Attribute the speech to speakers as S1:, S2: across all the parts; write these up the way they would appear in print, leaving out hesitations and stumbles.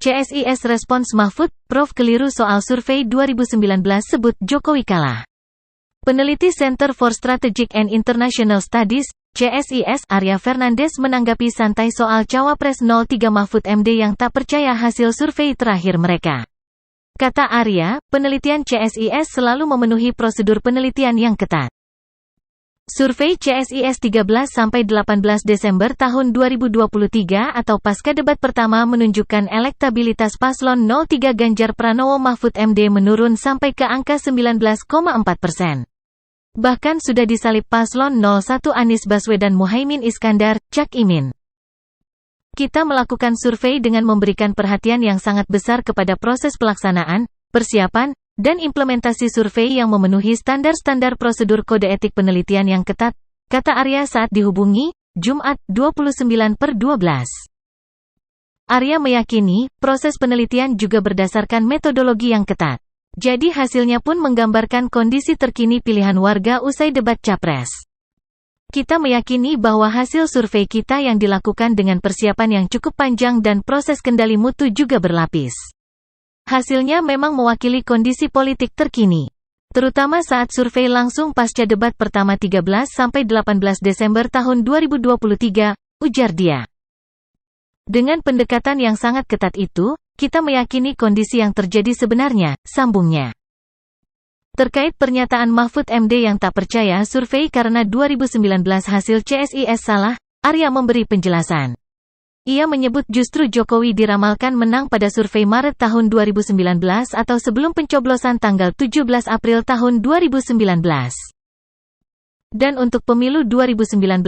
S1: CSIS respons Mahfud, Prof keliru soal survei 2019 sebut Jokowi kalah. Peneliti Center for Strategic and International Studies, CSIS, Arya Fernandes menanggapi santai soal Cawapres 03 Mahfud MD yang tak percaya hasil survei terakhir mereka. Kata Arya, penelitian CSIS selalu memenuhi prosedur penelitian yang ketat. Survei CSIS 13-18 Desember tahun 2023 atau pasca debat pertama menunjukkan elektabilitas paslon 03 Ganjar Pranowo Mahfud MD menurun sampai ke angka 19,4%. Bahkan sudah disalip paslon 01 Anies Baswedan Muhaimin Iskandar, Cak Imin. Kita melakukan survei dengan memberikan perhatian yang sangat besar kepada proses pelaksanaan, persiapan, dan implementasi survei yang memenuhi standar-standar prosedur kode etik penelitian yang ketat, kata Arya saat dihubungi, Jumat, 29/12. Arya meyakini, proses penelitian juga berdasarkan metodologi yang ketat. Jadi hasilnya pun menggambarkan kondisi terkini pilihan warga usai debat Capres. Kita meyakini bahwa hasil survei kita yang dilakukan dengan persiapan yang cukup panjang dan proses kendali mutu juga berlapis. Hasilnya memang mewakili kondisi politik terkini. Terutama saat survei langsung pasca debat pertama 13-18 Desember tahun 2023, ujar dia. Dengan pendekatan yang sangat ketat itu, kita meyakini kondisi yang terjadi sebenarnya, sambungnya. Terkait pernyataan Mahfud MD yang tak percaya survei karena 2019 hasil CSIS salah, Arya memberi penjelasan. Ia menyebut justru Jokowi diramalkan menang pada survei Maret tahun 2019 atau sebelum pencoblosan tanggal 17 April tahun 2019. Dan untuk pemilu 2019,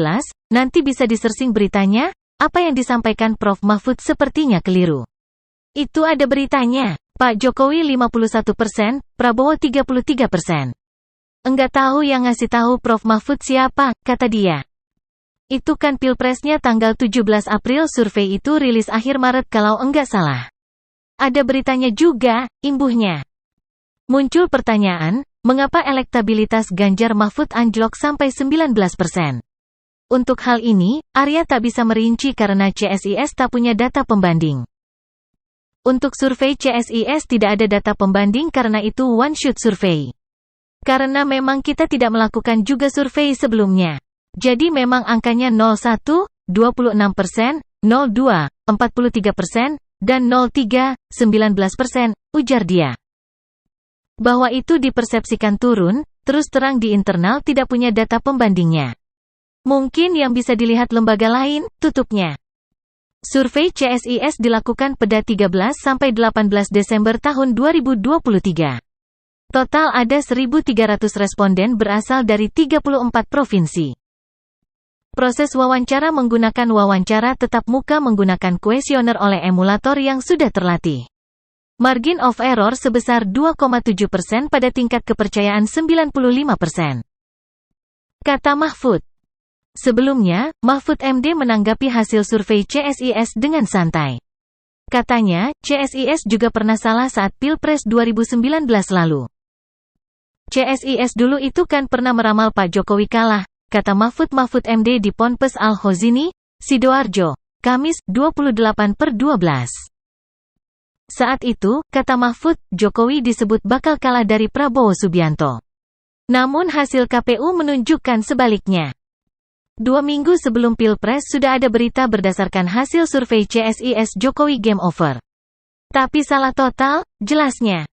S1: nanti bisa disearching beritanya, apa yang disampaikan Prof Mahfud sepertinya keliru. Itu ada beritanya, Pak Jokowi 51%, Prabowo 33%. Enggak tahu yang ngasih tahu Prof Mahfud siapa, kata dia. Itu kan pilpresnya tanggal 17 April survei itu rilis akhir Maret kalau enggak salah. Ada beritanya juga, imbuhnya. Muncul pertanyaan, mengapa elektabilitas Ganjar Mahfud anjlok sampai 19%? Untuk hal ini, Arya tak bisa merinci karena CSIS tak punya data pembanding. Untuk survei CSIS tidak ada data pembanding karena itu one-shot survei. Karena memang kita tidak melakukan juga survei sebelumnya. Jadi memang angkanya 01, 26%, 02, 43%, dan 03, 19%, ujar dia. Bahwa itu dipersepsikan turun, terus terang di internal tidak punya data pembandingnya. Mungkin yang bisa dilihat lembaga lain, tutupnya. Survei CSIS dilakukan pada 13-18 Desember tahun 2023. Total ada 1.300 responden berasal dari 34 provinsi. Proses wawancara menggunakan wawancara tetap muka menggunakan kuesioner oleh emulator yang sudah terlatih. Margin of error sebesar 2,7% pada tingkat kepercayaan 95%. Kata Mahfud. Sebelumnya, Mahfud MD menanggapi hasil survei CSIS dengan santai. Katanya, CSIS juga pernah salah saat Pilpres 2019 lalu. CSIS dulu itu kan pernah meramal Pak Jokowi kalah, kata Mahfud MD di Ponpes Al-Khozini, Sidoarjo, Kamis, 28/12. Saat itu, kata Mahfud, Jokowi disebut bakal kalah dari Prabowo Subianto. Namun hasil KPU menunjukkan sebaliknya. 2 minggu sebelum Pilpres sudah ada berita berdasarkan hasil survei CSIS Jokowi game over. Tapi salah total, jelasnya.